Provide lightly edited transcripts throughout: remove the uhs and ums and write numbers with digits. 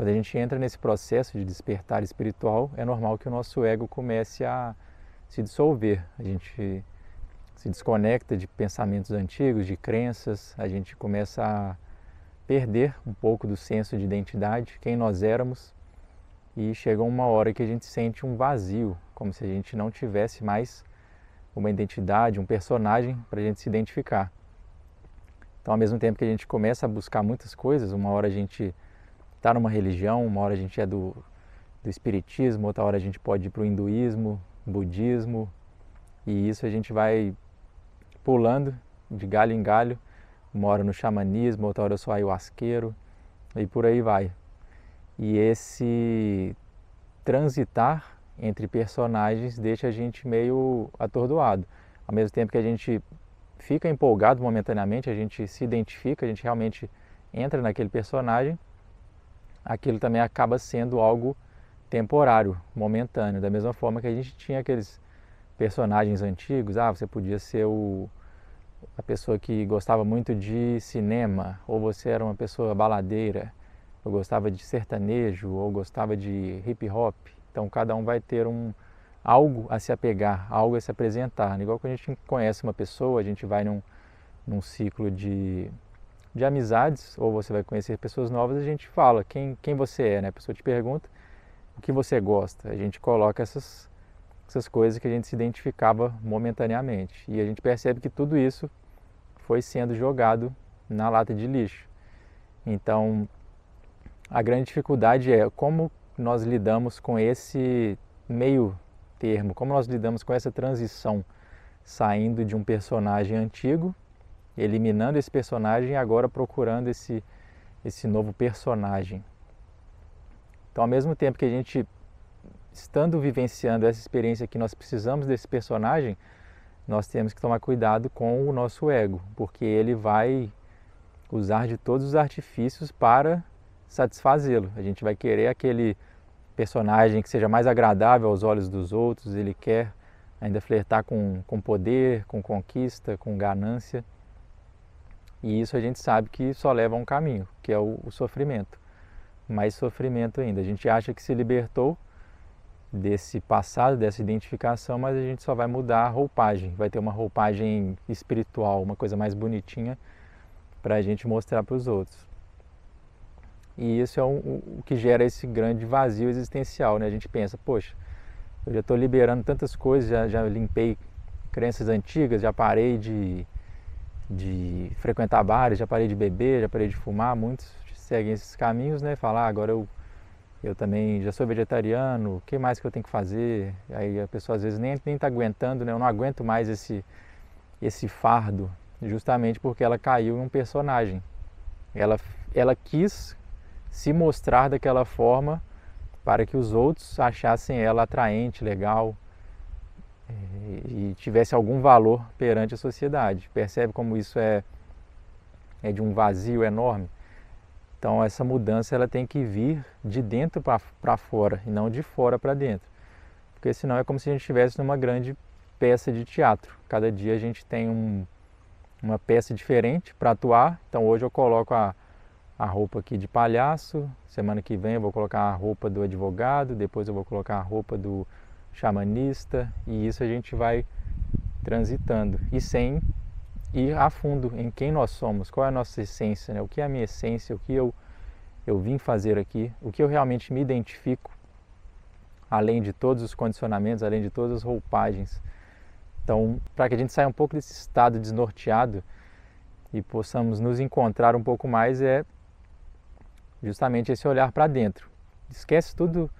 Quando a gente entra nesse processo de despertar espiritual, é normal que o nosso ego comece a se dissolver. A gente se desconecta de pensamentos antigos, de crenças, a gente começa a perder um pouco do senso de identidade, quem nós éramos, e chega uma hora que a gente sente um vazio, como se a gente não tivesse mais uma identidade, um personagem para a gente se identificar. Então, ao mesmo tempo que a gente começa a buscar muitas coisas, uma hora a gente está numa religião, uma hora a gente é do espiritismo, outra hora a gente pode ir para o hinduísmo, budismo, e isso a gente vai pulando de galho em galho, uma hora no xamanismo, outra hora eu sou ayahuasqueiro, e por aí vai. E esse transitar entre personagens deixa a gente meio atordoado. Ao mesmo tempo que a gente fica empolgado momentaneamente, a gente se identifica, a gente realmente entra naquele personagem, aquilo também acaba sendo algo temporário, momentâneo. Da mesma forma que a gente tinha aqueles personagens antigos, você podia ser a pessoa que gostava muito de cinema, ou você era uma pessoa baladeira, ou gostava de sertanejo, ou gostava de hip hop. Então cada um vai ter algo a se apegar, algo a se apresentar. Igual quando a gente conhece uma pessoa, a gente vai num ciclo de amizades, ou você vai conhecer pessoas novas, a gente fala quem você é, né? A pessoa te pergunta o que você gosta. A gente coloca essas coisas que a gente se identificava momentaneamente. E a gente percebe que tudo isso foi sendo jogado na lata de lixo. Então, a grande dificuldade é como nós lidamos com esse meio termo, como nós lidamos com essa transição, saindo de um personagem antigo, eliminando esse personagem e agora procurando esse novo personagem. Então, ao mesmo tempo que a gente, estando vivenciando essa experiência que nós precisamos desse personagem, nós temos que tomar cuidado com o nosso ego, porque ele vai usar de todos os artifícios para satisfazê-lo. A gente vai querer aquele personagem que seja mais agradável aos olhos dos outros, ele quer ainda flertar com poder, com conquista, com ganância. E isso a gente sabe que só leva a um caminho, que é o sofrimento. Mais sofrimento ainda. A gente acha que se libertou desse passado, dessa identificação, mas a gente só vai mudar a roupagem. Vai ter uma roupagem espiritual, uma coisa mais bonitinha para a gente mostrar para os outros. E isso é o que gera esse grande vazio existencial, né? A gente pensa, poxa, eu já estou liberando tantas coisas, já limpei crenças antigas, já parei de frequentar bares, já parei de beber, já parei de fumar. Muitos seguem esses caminhos, né? Falar, agora eu também já sou vegetariano, o que mais que eu tenho que fazer? Aí a pessoa às vezes nem está aguentando, né? Eu não aguento mais esse fardo, justamente porque ela caiu em um personagem. Ela quis se mostrar daquela forma para que os outros achassem ela atraente, legal e tivesse algum valor perante a sociedade. Percebe como isso é de um vazio enorme? Então essa mudança ela tem que vir de dentro para fora e não de fora para dentro. Porque senão é como se a gente estivesse numa grande peça de teatro. Cada dia a gente tem uma peça diferente para atuar. Então hoje eu coloco a roupa aqui de palhaço, semana que vem eu vou colocar a roupa do advogado, depois eu vou colocar a roupa do xamanista, e isso a gente vai transitando e sem ir a fundo em quem nós somos, qual é a nossa essência, né? O que é a minha essência, o que eu vim fazer aqui, o que eu realmente me identifico, além de todos os condicionamentos, além de todas as roupagens. Então, para que a gente saia um pouco desse estado desnorteado e possamos nos encontrar um pouco mais, é justamente esse olhar para dentro. Esquece tudo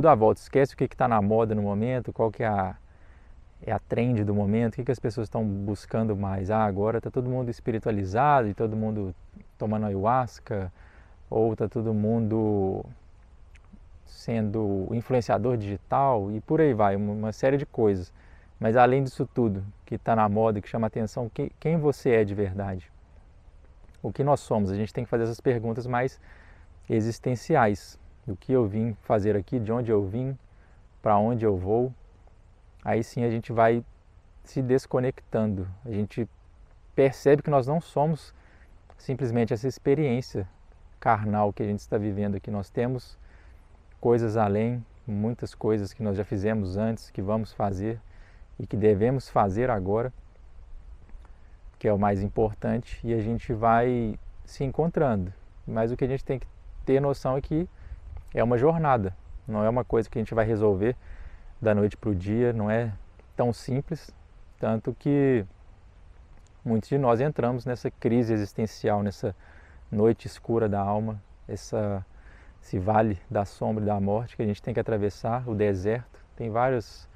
à volta, esquece o que está na moda no momento, qual que é a trend do momento, o que as pessoas estão buscando mais. Agora está todo mundo espiritualizado e todo mundo tomando ayahuasca, ou está todo mundo sendo influenciador digital e por aí vai, uma série de coisas. Mas além disso tudo que está na moda, que chama a atenção, quem você é de verdade? O que nós somos? A gente tem que fazer essas perguntas mais existenciais. Do que eu vim fazer aqui, de onde eu vim, para onde eu vou. Aí sim a gente vai se desconectando. A gente percebe que nós não somos simplesmente essa experiência carnal que a gente está vivendo aqui. Nós temos coisas além, muitas coisas que nós já fizemos antes, que vamos fazer e que devemos fazer agora, que é o mais importante, e a gente vai se encontrando. Mas o que a gente tem que ter noção é que é uma jornada, não é uma coisa que a gente vai resolver da noite para o dia, não é tão simples, tanto que muitos de nós entramos nessa crise existencial, nessa noite escura da alma, esse vale da sombra e da morte que a gente tem que atravessar, o deserto. Tem vários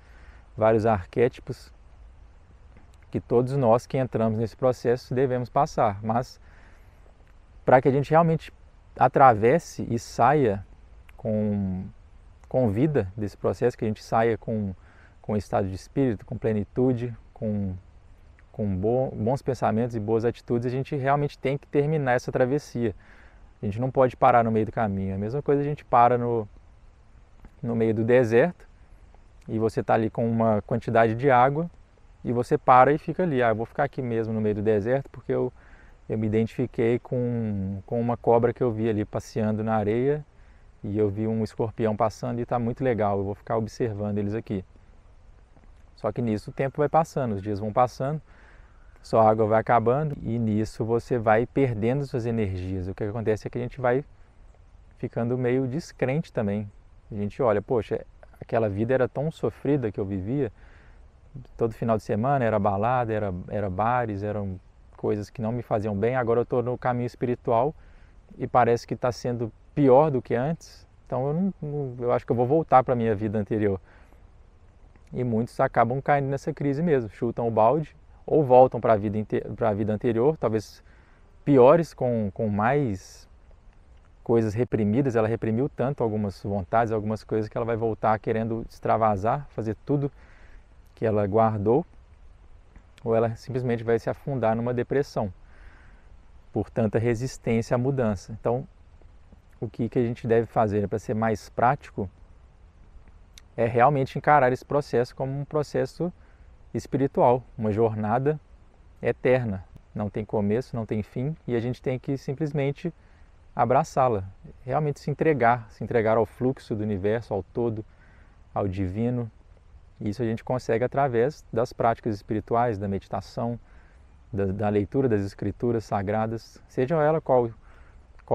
arquétipos que todos nós que entramos nesse processo devemos passar, mas para que a gente realmente atravesse e saia com vida desse processo, que a gente saia com estado de espírito, com plenitude, com bons pensamentos e boas atitudes, a gente realmente tem que terminar essa travessia. A gente não pode parar no meio do caminho. A mesma coisa a gente para no meio do deserto e você está ali com uma quantidade de água e você para e fica ali. Eu vou ficar aqui mesmo no meio do deserto porque eu me identifiquei com uma cobra que eu vi ali passeando na areia e eu vi um escorpião passando e está muito legal, eu vou ficar observando eles aqui. Só que nisso o tempo vai passando, os dias vão passando, sua água vai acabando e nisso você vai perdendo suas energias. O que acontece é que a gente vai ficando meio descrente também. A gente olha, poxa, aquela vida era tão sofrida que eu vivia, todo final de semana era balada, era bares, eram coisas que não me faziam bem, agora eu estou no caminho espiritual e parece que está sendo pior do que antes, então eu acho que eu vou voltar para a minha vida anterior. E muitos acabam caindo nessa crise mesmo, chutam o balde ou voltam para a vida anterior, talvez piores, com mais coisas reprimidas. Ela reprimiu tanto algumas vontades, algumas coisas, que ela vai voltar querendo extravasar, fazer tudo que ela guardou, ou ela simplesmente vai se afundar numa depressão por tanta resistência à mudança. Então, o que a gente deve fazer para ser mais prático é realmente encarar esse processo como um processo espiritual, uma jornada eterna. Não tem começo, não tem fim, e a gente tem que simplesmente abraçá-la, realmente se entregar ao fluxo do universo, ao todo, ao divino. Isso a gente consegue através das práticas espirituais, da meditação, da leitura das escrituras sagradas, seja ela qual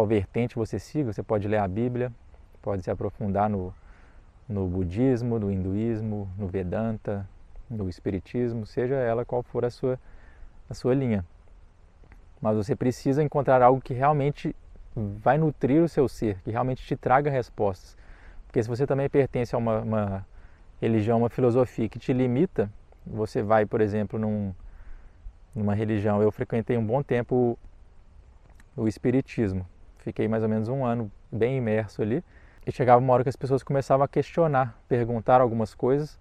vertente você siga. Você pode ler a Bíblia, pode se aprofundar no budismo, no hinduísmo, no Vedanta, no espiritismo, seja ela qual for a sua linha. Mas você precisa encontrar algo que realmente vai nutrir o seu ser, que realmente te traga respostas. Porque se você também pertence a uma religião, uma filosofia que te limita, você vai, por exemplo, numa religião. Eu frequentei um bom tempo o espiritismo. Fiquei mais ou menos um ano bem imerso ali. E chegava uma hora que as pessoas começavam a questionar, perguntar algumas coisas.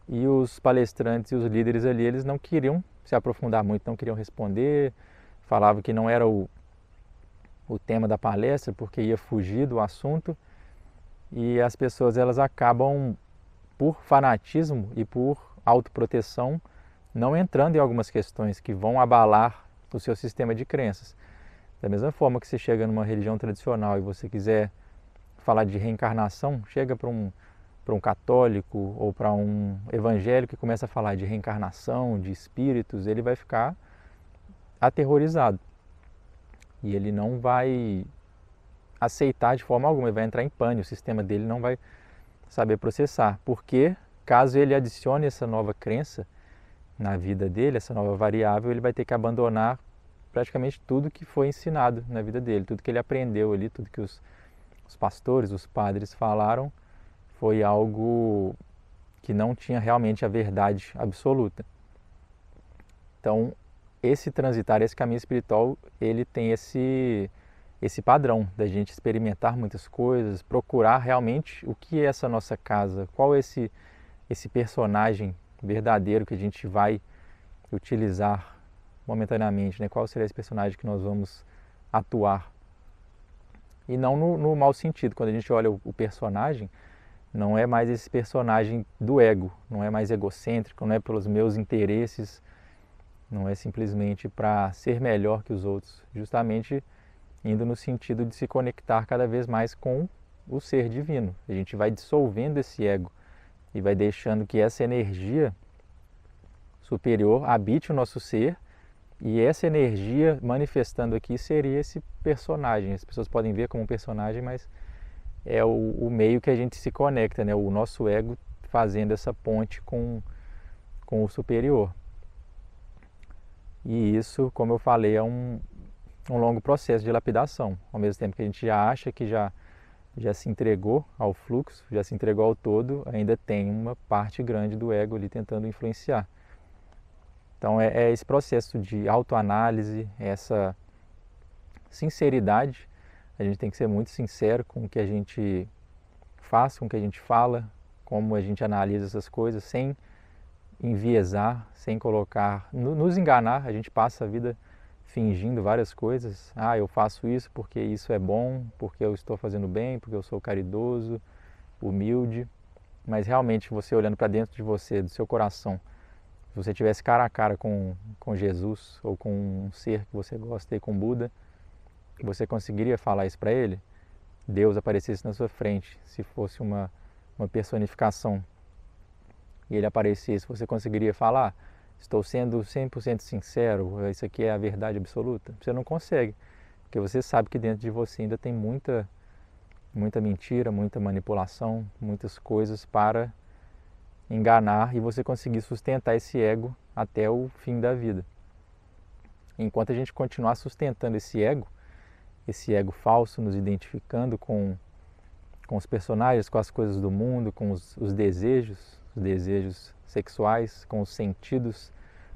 E os palestrantes e os líderes ali, eles não queriam se aprofundar muito, não queriam responder. Falavam que não era o tema da palestra, porque ia fugir do assunto. E as pessoas, elas acabam, por fanatismo e por autoproteção, não entrando em algumas questões que vão abalar o seu sistema de crenças. Da mesma forma que você chega numa religião tradicional e você quiser falar de reencarnação, chega para um católico ou para um evangélico e começa a falar de reencarnação, de espíritos, ele vai ficar aterrorizado. E ele não vai aceitar de forma alguma, ele vai entrar em pânico, o sistema dele não vai saber processar. Porque caso ele adicione essa nova crença na vida dele, essa nova variável, ele vai ter que abandonar praticamente tudo que foi ensinado na vida dele, tudo que ele aprendeu ali, tudo que os pastores, os padres falaram, foi algo que não tinha realmente a verdade absoluta. Então, esse transitar, esse caminho espiritual, ele tem esse padrão da gente experimentar muitas coisas, procurar realmente o que é essa nossa casa, qual é esse personagem verdadeiro que a gente vai utilizar momentaneamente, né? Qual seria esse personagem que nós vamos atuar. E não no mau sentido. Quando a gente olha o personagem, não é mais esse personagem do ego, não é mais egocêntrico, não é pelos meus interesses, não é simplesmente para ser melhor que os outros. Justamente indo no sentido de se conectar cada vez mais com o ser divino. A gente vai dissolvendo esse ego e vai deixando que essa energia superior habite o nosso ser, e essa energia manifestando aqui seria esse personagem. As pessoas podem ver como um personagem, mas é o meio que a gente se conecta, né? O nosso ego fazendo essa ponte com o superior. E isso, como eu falei, é um longo processo de lapidação. Ao mesmo tempo que a gente já acha que já se entregou ao fluxo, já se entregou ao todo, ainda tem uma parte grande do ego ali tentando influenciar. Então é esse processo de autoanálise, essa sinceridade. A gente tem que ser muito sincero com o que a gente faz, com o que a gente fala, como a gente analisa essas coisas, sem enviesar, sem colocar, nos enganar. A gente passa a vida fingindo várias coisas. Ah, eu faço isso porque isso é bom, porque eu estou fazendo bem, porque eu sou caridoso, humilde. Mas realmente você olhando para dentro de você, do seu coração, se você tivesse cara a cara com Jesus ou com um ser que você gosta, e com Buda, você conseguiria falar isso para ele? Deus aparecesse na sua frente, se fosse uma personificação, e ele aparecesse, você conseguiria falar? Estou sendo 100% sincero, isso aqui é a verdade absoluta? Você não consegue, porque você sabe que dentro de você ainda tem muita mentira, muita manipulação, muitas coisas para enganar e você conseguir sustentar esse ego até o fim da vida. Enquanto a gente continuar sustentando esse ego falso, nos identificando com os personagens, com as coisas do mundo, com os desejos sexuais, com os sentidos,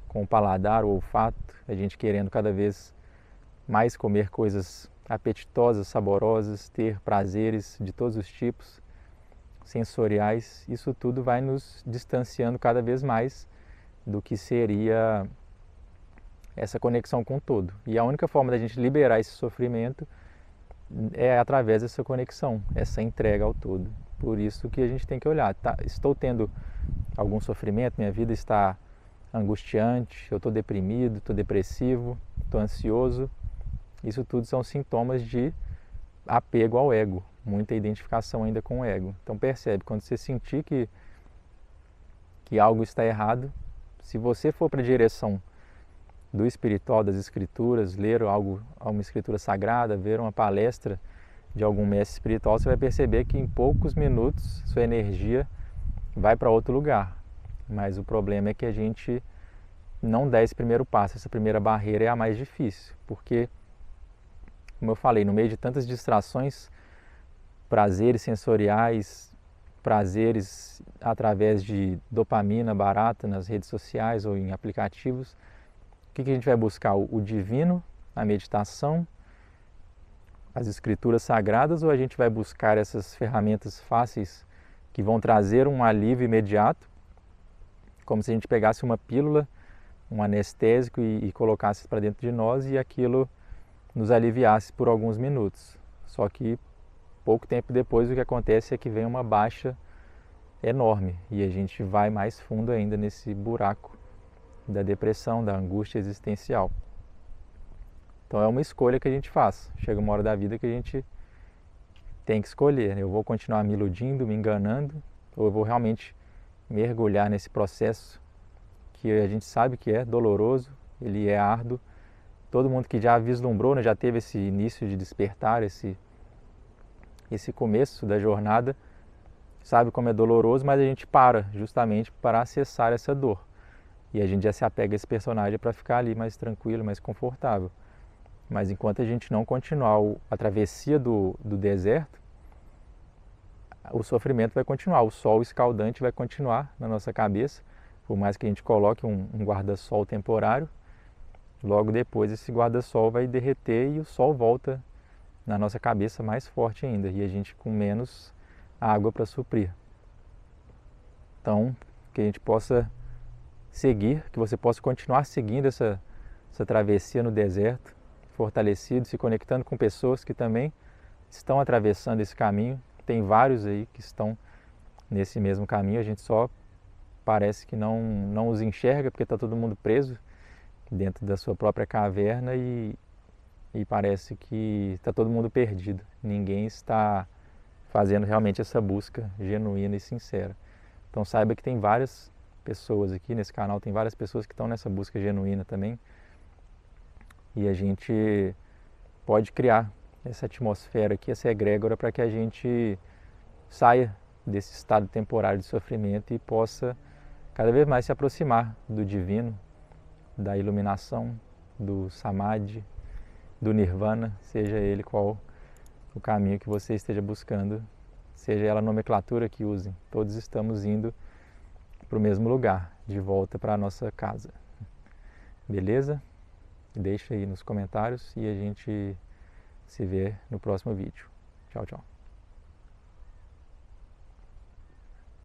com o paladar, o olfato, a gente querendo cada vez mais comer coisas apetitosas, saborosas, ter prazeres de todos os tipos, sensoriais, isso tudo vai nos distanciando cada vez mais do que seria essa conexão com o todo. E a única forma da gente liberar esse sofrimento é através dessa conexão, essa entrega ao todo. Por isso que a gente tem que olhar, estou tendo algum sofrimento, minha vida está angustiante, eu estou deprimido, estou depressivo, estou ansioso. Isso tudo são sintomas de apego ao ego, muita identificação ainda com o ego. Então percebe, quando você sentir que algo está errado, se você for para a direção do espiritual, das escrituras, ler uma escritura sagrada, ver uma palestra de algum mestre espiritual, você vai perceber que em poucos minutos sua energia vai para outro lugar. Mas o problema é que a gente não dá esse primeiro passo, essa primeira barreira é a mais difícil, porque, como eu falei, no meio de tantas distrações, prazeres sensoriais, prazeres através de dopamina barata nas redes sociais ou em aplicativos, o que a gente vai buscar? O divino, a meditação, as escrituras sagradas, ou a gente vai buscar essas ferramentas fáceis que vão trazer um alívio imediato, como se a gente pegasse uma pílula, um anestésico e colocasse para dentro de nós e aquilo nos aliviasse por alguns minutos. Só que pouco tempo depois o que acontece é que vem uma baixa enorme e a gente vai mais fundo ainda nesse buraco da depressão, da angústia existencial. Então é uma escolha que a gente faz. Chega uma hora da vida que a gente tem que escolher, né? Eu vou continuar me iludindo, me enganando, ou eu vou realmente mergulhar nesse processo que a gente sabe que é doloroso, ele é árduo. Todo mundo que já vislumbrou, né, já teve esse início de despertar, esse começo da jornada, sabe como é doloroso, mas a gente para justamente para acessar essa dor. E a gente já se apega a esse personagem para ficar ali mais tranquilo, mais confortável. Mas enquanto a gente não continuar a travessia do deserto, o sofrimento vai continuar, o sol escaldante vai continuar na nossa cabeça, por mais que a gente coloque um guarda-sol temporário, logo depois esse guarda-sol vai derreter e o sol volta na nossa cabeça mais forte ainda, e a gente com menos água para suprir. Então, que a gente possa seguir, que você possa continuar seguindo essa travessia no deserto, fortalecido, se conectando com pessoas que também estão atravessando esse caminho. Tem vários aí que estão nesse mesmo caminho, a gente só parece que não os enxerga porque está todo mundo preso dentro da sua própria caverna e e parece que está todo mundo perdido. Ninguém está fazendo realmente essa busca genuína e sincera. Então saiba que tem várias pessoas aqui nesse canal, tem várias pessoas que estão nessa busca genuína também. E a gente pode criar essa atmosfera aqui, essa egrégora, para que a gente saia desse estado temporário de sofrimento e possa cada vez mais se aproximar do divino, da iluminação, do samadhi, do nirvana, seja ele qual o caminho que você esteja buscando, seja ela a nomenclatura que usem. Todos estamos indo para o mesmo lugar, de volta para a nossa casa. Beleza? Deixa aí nos comentários e a gente se vê no próximo vídeo. Tchau, tchau.